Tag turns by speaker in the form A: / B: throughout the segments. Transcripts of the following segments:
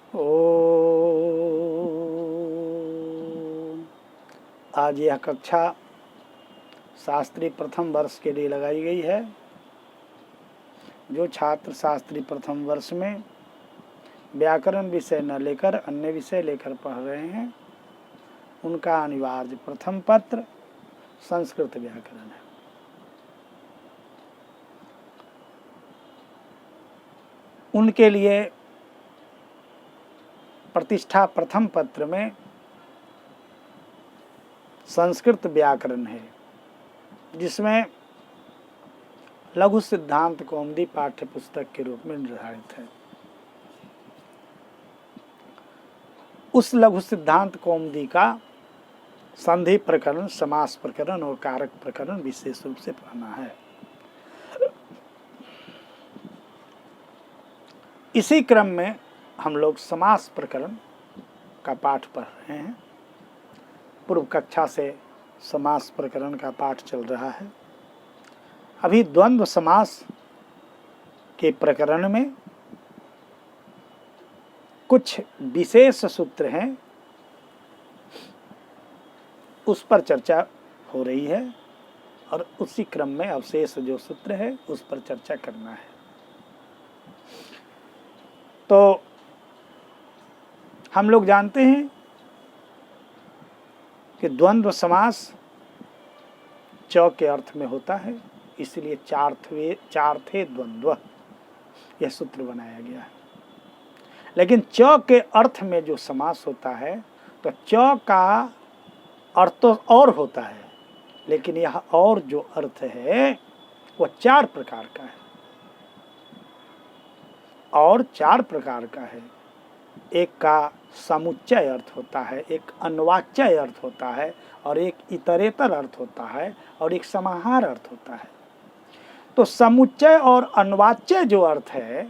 A: ओ आज यह कक्षा शास्त्री प्रथम वर्ष के लिए लगाई गई है। जो छात्र शास्त्री प्रथम वर्ष में व्याकरण विषय न लेकर अन्य विषय लेकर पढ़ रहे हैं, उनका अनिवार्य प्रथम पत्र संस्कृत व्याकरण है। उनके लिए प्रतिष्ठा प्रथम पत्र में संस्कृत व्याकरण है, जिसमें लघु सिद्धांत कौमुदी पाठ्य पुस्तक के रूप में निर्धारित है। उस लघु सिद्धांत कौमुदी का संधि प्रकरण, समास प्रकरण और कारक प्रकरण विशेष रूप से पढ़ना है। इसी क्रम में हम लोग समास प्रकरण का पाठ पढ़ रहे हैं। पूर्व कक्षा से समास प्रकरण का पाठ चल रहा है। अभी द्वंद्व समास के प्रकरण में कुछ विशेष सूत्र हैं, उस पर चर्चा हो रही है और उसी क्रम में अवशेष जो सूत्र है उस पर चर्चा करना है। तो हम लोग जानते हैं कि द्वंद्व समास च के अर्थ में होता है, इसलिए चार थे द्वंद्व, यह सूत्र बनाया गया है। लेकिन च के अर्थ में जो समास होता है तो च का अर्थ तो और होता है, लेकिन यह और जो अर्थ है वह चार प्रकार का है और चार प्रकार का है। एक का समुच्चय अर्थ होता है, एक अन्वाच्य अर्थ होता है और एक इतरेतर अर्थ होता है और एक समाहार अर्थ होता है। तो समुच्चय और अन्वाच्य जो अर्थ है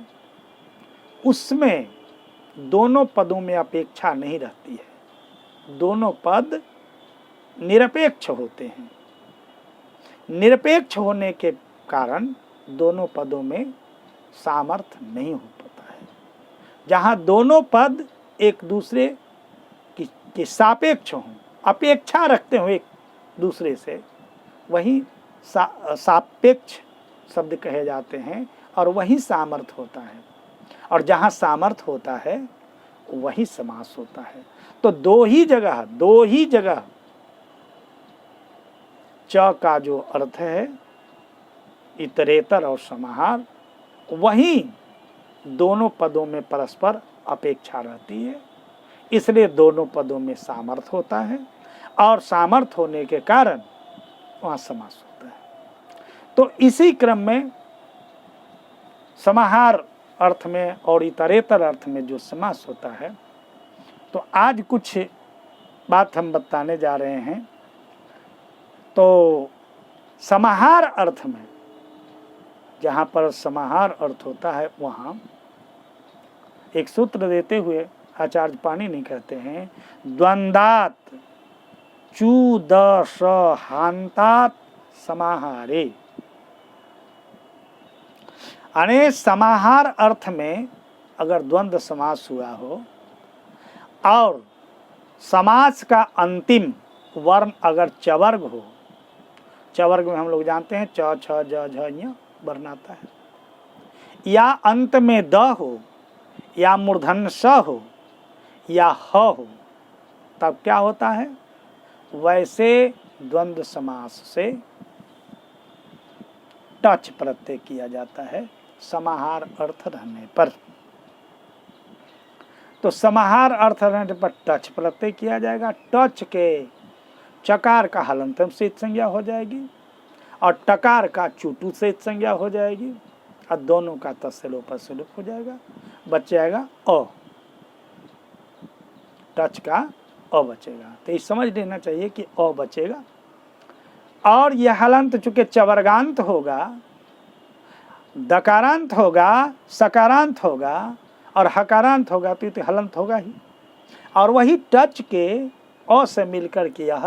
A: उसमें दोनों पदों में अपेक्षा नहीं रहती है, दोनों पद निरपेक्ष होते हैं। निरपेक्ष होने के कारण दोनों पदों में सामर्थ्य नहीं हो पाता है। जहाँ दोनों पद एक दूसरे के सापेक्ष हों, अपेक्षा रखते हो एक दूसरे से, वही सापेक्ष शब्द कहे जाते हैं और वही सामर्थ्य होता है। और जहाँ सामर्थ्य होता है वही समास होता है। तो दो ही जगह च का जो अर्थ है इतरेतर और समाहार, वही दोनों पदों में परस्पर अपेक्षा रहती है, इसलिए दोनों पदों में सामर्थ्य होता है और सामर्थ्य होने के कारण वहाँ समास होता है। तो इसी क्रम में समाहार अर्थ में और इतरेतर अर्थ में जो समास होता है, तो आज कुछ बात हम बताने जा रहे हैं। तो समाहार अर्थ में, जहाँ पर समाहार अर्थ होता है, वहाँ एक सूत्र देते हुए आचार्य पाणिनि कहते हैं, द्वंदात चूदशहान्तात समाहारे। अने समाहार अर्थ में अगर द्वंद्व समास हुआ हो और समास का अंतिम वर्ण अगर चवर्ग हो, चवर्ग में हम लोग जानते हैं च छ ज झ ञ वर्ण आता है, या अंत में द हो या मूर्धन्य स हो या ह हो, तब क्या होता है? वैसे द्वंद्व समास से टच प्रत्यय किया जाता है समाहार अर्थ रहने पर। तो समाहार अर्थ रहने पर टच प्रत्यय किया जाएगा। टच के चकार का हलंतम से संज्ञा हो जाएगी और टकार का चुटू से संज्ञा हो जाएगी और दोनों का तस्लोप असलोप हो जाएगा, बच जाएगा अ, टच का अ बचेगा। तो ये समझ लेना चाहिए कि अ बचेगा। और यह हलंत चूंकि चवर्गांत होगा, दकारांत होगा, सकारांत होगा और हकारांत होगा, तो हलंत होगा ही। और वही टच के अ से मिलकर के यह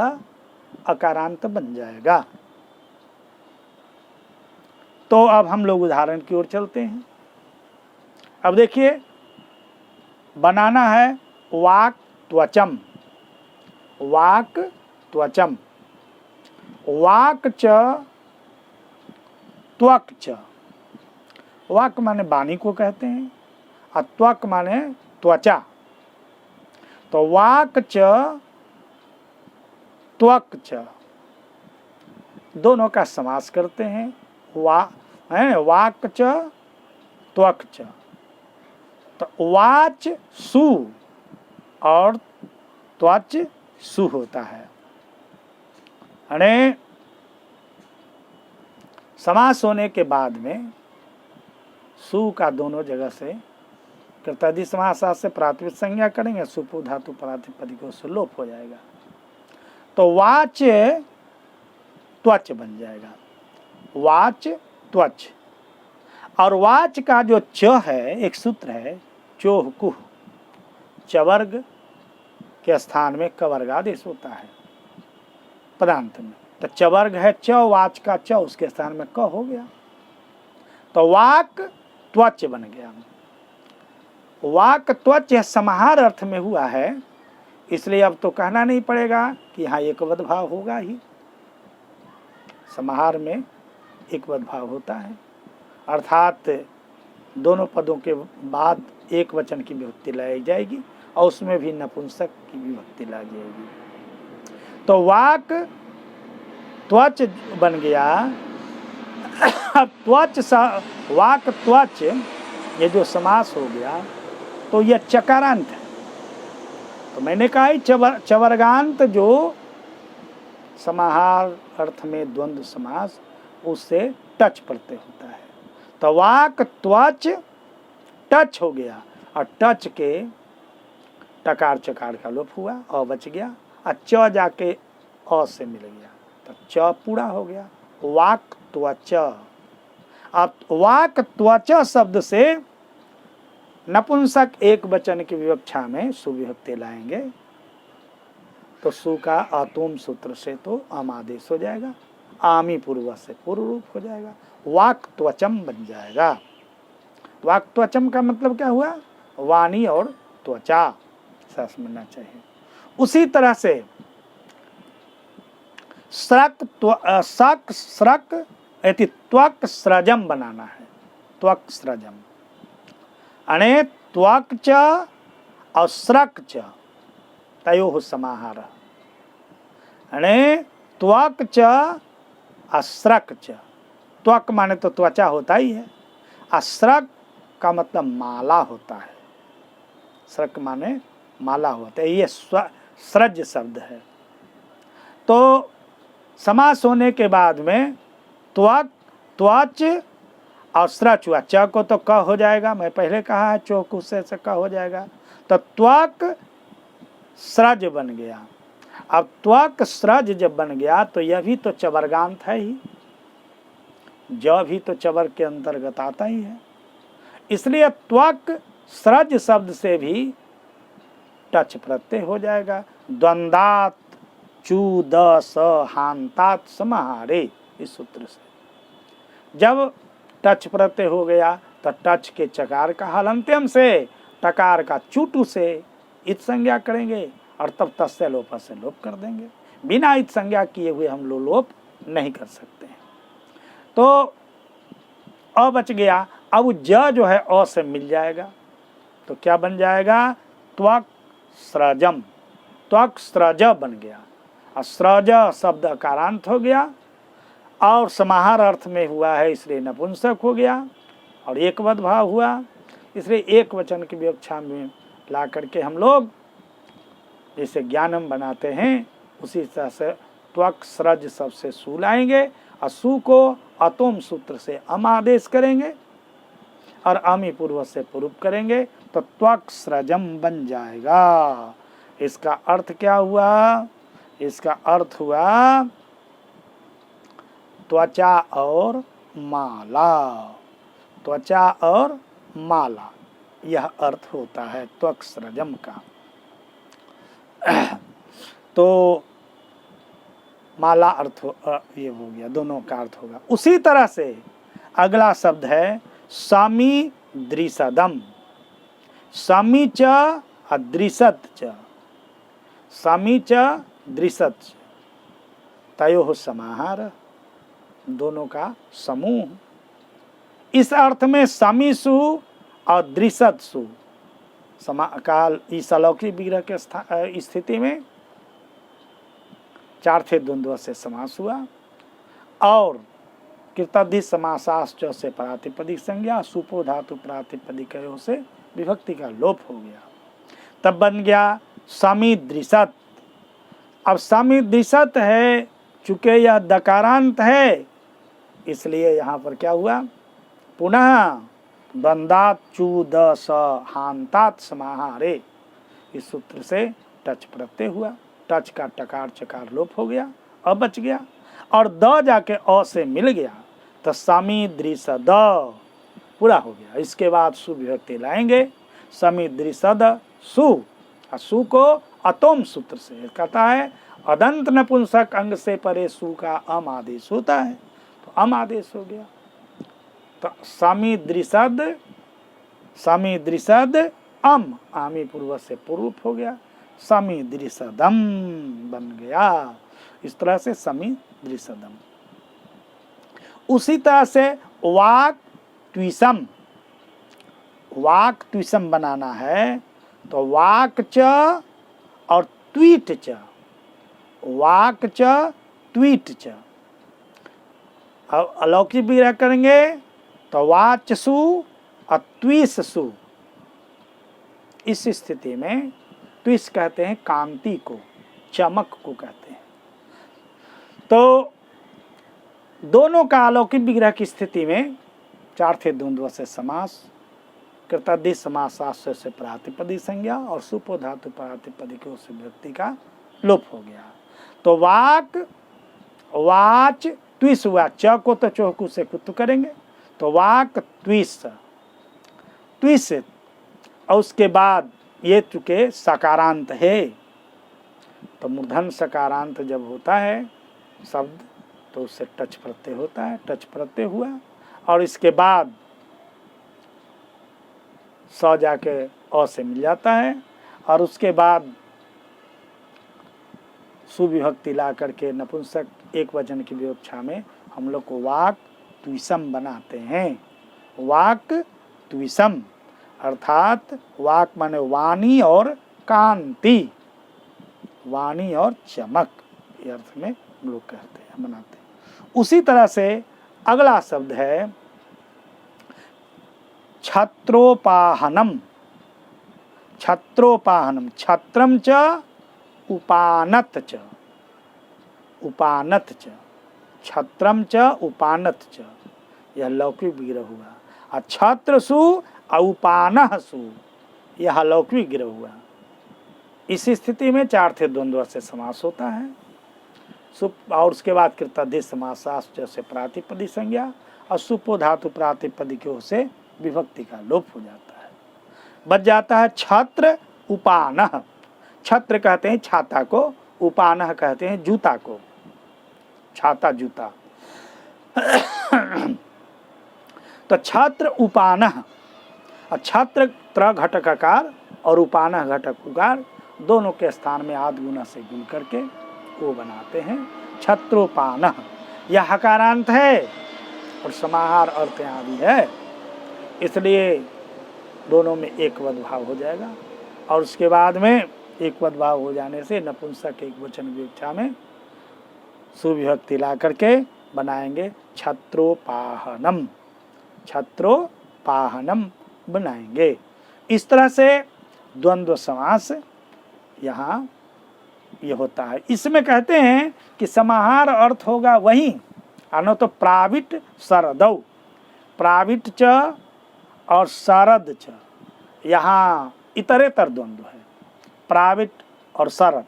A: अकारांत बन जाएगा। तो अब हम लोग उदाहरण की ओर चलते हैं। अब देखिए, बनाना है वाक त्वचम, वाक त्वचम, वाक च त्वक च। वाक माने वाणी को कहते हैं और त्वक माने त्वचा। तो वाक च त्वक च दोनों का समास करते हैं। वाक च त्वक च। तो वाच सु और त्वच सु होता है। यानी समास होने के बाद में सु का दोनों जगह से कृतादि समास से प्राथमिक संज्ञा करेंगे, सुपु धातु प्रातिपदिक को से लोप हो जाएगा। तो वाच त्वच बन जाएगा, वाच त्वच। और वाच का जो च है एक सूत्र है चोह कुह, चवर्ग के स्थान में कवर्गादेश होता है पदांत में। तो चवर्ग है च, वाच का च उसके स्थान में क हो गया। तो वाक त्वच बन गया। वाक त्वच समाहार अर्थ में हुआ है, इसलिए अब तो कहना नहीं पड़ेगा कि यहाँ एकवद भाव होगा ही। समाहार में एकवद भाव होता है, अर्थात दोनों पदों के बाद एक वचन की विभक्ति लाई जाएगी और उसमें भी नपुंसक की विभक्ति लाई जाएगी। तो वाक त्वच बन गया। अब त्वच वाक त्वच ये जो समास हो गया तो यह चकारांत है। तो मैंने कहा चवर्गांत जो समाहार अर्थ में द्वंद्व समास उससे टच प्रत्यय होता है। तो वाक त्वच टच हो गया और टच के टकार चकार का लोप हुआ और बच गया और च जाके अ से मिल गया तो च पूरा हो गया, वाक त्वच। अब वाक त्वच शब्द से नपुंसक एक वचन की विवक्षा में सुविभक्ति लाएंगे तो सु का अतुम सूत्र से तो अम आदेश हो जाएगा, आमी पूर्व से पूर्व रूप हो जाएगा, वाक त्वचम बन जाएगा। वाक त्वचम का मतलब क्या हुआ? वाणी और त्वचा ऐसा समझना चाहिए। उसी तरह से स्रक यदि त्वक स्रजम बनाना है, त्वक स्रजम अने त्वक च और स्रक च तयोः समाहार अने त्वक च और स्रक च। त्वक माने तो त्वचा होता ही है, स्रक का मतलब माला होता है, स्रक माने माला होता है, ये स्रज शब्द है। तो समास होने के बाद में त्वक त्वच और स्रच हुआ, च को तो क हो जाएगा, मैं पहले कहा है चौकु से क हो जाएगा, तो त्वक स्रज बन गया। अब त्वक स्रज जब बन गया तो यह भी तो चवर्गांत है ही, ज भी तो चवर के अंतर्गत आता ही है, इसलिए त्वक स्रज शब्द से भी टच प्रत्यय हो जाएगा। द्वंदात चू द स हांतात समाहारे, इस सूत्र से जब टच प्रत्यय हो गया तो टच के चकार का हलंत्यम से टकार का चूटू से इत संज्ञा करेंगे और तब तस्य लोप से लोप कर देंगे। बिना इत संज्ञा किए हुए हम लोप नहीं कर सकते हैं। तो अ बच गया। अब ज जो है अ से मिल जाएगा तो क्या बन जाएगा? त्वक स्रजम, त्वक स्रज बन गया। स्रज शब्द अकारांत हो गया और समाहार अर्थ में हुआ है इसलिए नपुंसक हो गया और एकवद भाव हुआ, इसलिए एक वचन की विवक्षा में ला करके हम लोग जैसे ज्ञानम बनाते हैं उसी तरह से त्वक स्रज सबसे सु लाएंगे और सु को अतोम सूत्र से अम आदेश करेंगे और अमी पूर्व से पूर्व करेंगे तो त्वक स्रजम बन जाएगा। इसका अर्थ क्या हुआ? इसका अर्थ हुआ त्वचा और माला, त्वचा और माला, यह अर्थ होता है त्वक स्रजम का। तो माला अर्थ ये हो गया, दोनों का अर्थ होगा। उसी तरह से अगला शब्द है समी दृसदम। समी च अदृशत च, समी च दृशत च, तयोः समाहार, दोनों का समूह। इस अर्थ में समीसु और दृशतसु काल इस अलौकिक विग्रह के स्थिति में चार थे द्वंद्व से समास हुआ, और कृतादि समासाश्च से प्रातिपदिक संज्ञा, सुपो धातु प्रातिपदिक से विभक्ति का लोप हो गया। तब बन गया समीदृशत। अब समीदृशत है, चूंकि यह दकारांत है, इसलिए यहाँ पर क्या हुआ, पुनः बंदात चू द स हांतात समाहारे, इस सूत्र से टच प्रत्यय हुआ, टच का टकार चकार लोप हो गया, अब बच गया, और द जाके अ से मिल गया, तो समीदृशद पूरा हो गया। इसके बाद सु विभक्ति लाएंगे, समीदृशद सु, और सु को अतोम सूत्र से कहता है, अदंत नपुंसक अंग से परे सु का अम आदेश होता है, तो अम आदेश हो गया। तो समीदृशद, समीदृशद अम, आमी पूर्व से पूर्व हो गया, समीदृशदम बन गया। इस तरह से समीदृशदम। उसी तरह से वाक ट्विसम, वाक ट्विसम बनाना है, तो वाक च और ट्वीट च, वाक च ट्वीट च। अब अलौकिक विग्रह करेंगे तो वाचसु और ट्विससु। इस स्थिति में ट्विस कहते हैं कांति को, चमक को कहते हैं। तो दोनों का अलौकिक विग्रह की स्थिति में चार थे द्वंद्व से समास, कृतादि समासाश्रय से प्रातिपदिक संज्ञा, और सुपो धातु प्रातिपदिक से विभक्ति का लोप हो गया। तो वाक वाच ट्विस हुआ, च को तो चौकू से कुत करेंगे, तो वाक ट्विस ट्विस, और उसके बाद ये चूंकि सकारांत है, तो मूर्धन सकारांत जब होता है शब्द तो उससे टच प्रत्यय होता है, टच प्रत्यय हुआ, और इसके बाद स जाके अ से मिल जाता है, और उसके बाद सुविभक्ति ला करके नपुंसक एक वचन की विवक्षा में हम लोग को वाक ट्विसम बनाते हैं। वाक ट्विसम अर्थात वाक माने वाणी और कांति, वाणी और चमक, ये अर्थ में हम लोग कहते हैं, बनाते हैं। उसी तरह से अगला शब्द है छत्रोपाहनम, छत्रोपाहनम, छत्रम च उपानत च, उपानत च, छत्रम च उपानत च, यह लौकिक विग्रह हुआ। और छत्र सु औपानः सु, यह अलौकिक विग्रह हुआ। इस स्थिति में चार थे द्वंद्व से समास होता है, और उसके बाद कृतादि समासाश्च से प्रातिपदिक संज्ञा, और सुपो धातु प्रातिपदिकों से विभक्ति का लोप हो जाता है, बच जाता है छत्र उपानः। छत्र कहते हैं छाता को, उपानः कहते हैं जूता को, छाता जूता। तो छत्र उपानः, और छत्र त्र घटक आकार और उपानः घटक उकार, दोनों के स्थान में आद गुना से गुण करके वो बनाते हैं छत्रोपानः। यह हकारांत है और समाहार अर्थ यहाँ भी है, इसलिए दोनों में एक वद भाव हो जाएगा, और उसके बाद में एक वद भाव हो जाने से नपुंसक एक वचन विवक्षा में सुविभक्ति ला करके बनाएंगे छत्रोपाहनम, छत्रोपाहनम बनाएंगे। इस तरह से द्वंद्व समास यहाँ ये होता है। इसमें कहते हैं कि समाहार अर्थ होगा वही, अनो तो प्राविट सरदौ, प्राविट च और सरद च, यहाँ इतरेतर द्वंद्व है, प्राविट और शरद।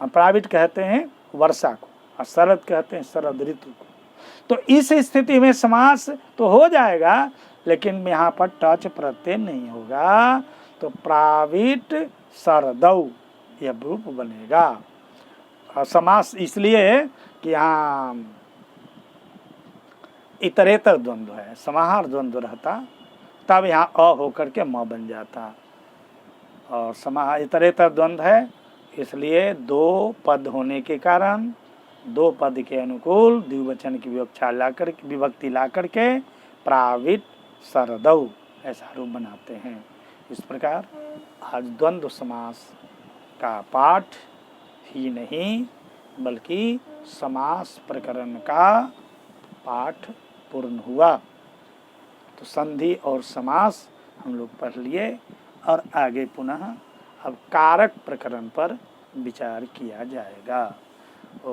A: प्राविट कहते हैं वर्षा को, और शरद कहते हैं शरद ऋतु को। तो इस स्थिति में समास तो हो जाएगा, लेकिन यहाँ पर टच प्रत्यय नहीं होगा, तो प्राविट शरदौ यह रूप बनेगा। और समास इसलिए कि यहाँ इतरेतर द्वंद्व है, समाहार द्वंद्व रहता तब यहाँ अ होकर के म बन जाता। और इतरेतर द्वंद्व है, इसलिए दो पद होने के कारण दो पद के अनुकूल द्विवचन की विभक्ति ला करके प्रावित सरदौ ऐसा रूप बनाते हैं। इस प्रकार आज द्वंद्व समास का पाठ ही नहीं बल्कि समास प्रकरण का पाठ पूर्ण हुआ। तो संधि और समास हम लोग पढ़ लिए और आगे पुनः अब कारक प्रकरण पर विचार किया जाएगा। ओ